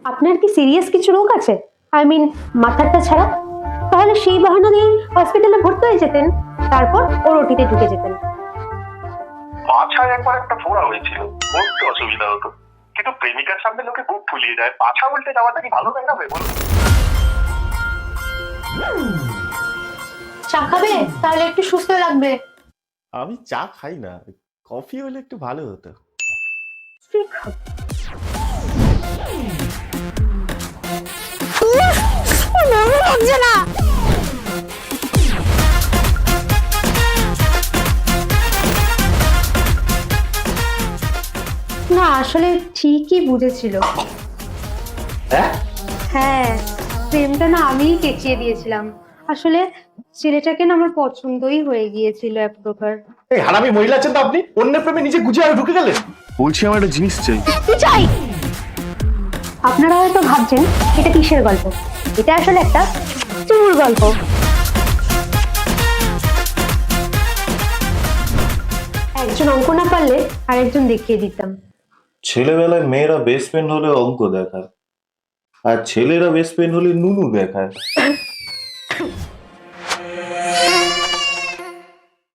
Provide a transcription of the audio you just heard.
আপনার কি সিরিয়াস কিছু রোগ আছে? আই মিন মাথাটা ছাড়া? তাহলে সেই বাহানা দিয়ে হসপিটালে ভর্তি হয়ে যেতেন, তারপর ওর ওটিতে ঢুকে যেতেন। পাছায় একবার একটা ফোড়া হয়েছিল, বলতে অসুবিধা হতো, কিন্তু প্রেমিকার সামনে লোকে বুক ফুলিয়ে যায়, পাছা উল্টে যাওয়াটা কি ভালো দেখাবে বলুন? চা খাবে? তাহলে একটু সুস্থ লাগবে। আমি চা খাই না, কফি হলে একটু ভালো হতো। ঠিক হবে। না আসলে ঠিকই বুঝেছিল। হ্যাঁ, হ্যাঁ, প্রেমটা না আমিই কেচিয়ে দিয়েছিলাম। আসলে ছেলেটাকে না আমার পছন্দই হয়ে গিয়েছিল এক প্রকার। এই হারামি মহিলা আছেন তো আপনি, অন্যের প্রেমে নিজে গুছিয়ে আর ঢুকে গেলেন। বলছি আমার একটা জিনিস চাই। কি চাই? আপনারা হয়তো ভাবছেন এটা কিসের গল্প, এটা আসলে একটা চুর গল্প। একজন অঙ্ক না পারলে আরেকজন দেখিয়ে দিতাম। ছেলেবেলায় মেয়েরা বেস্ট ফ্রেন্ড হলে অঙ্ক দেখায়, আর ছেলেরা বেস্ট ফ্রেন্ড হলে নুনু দেখায়।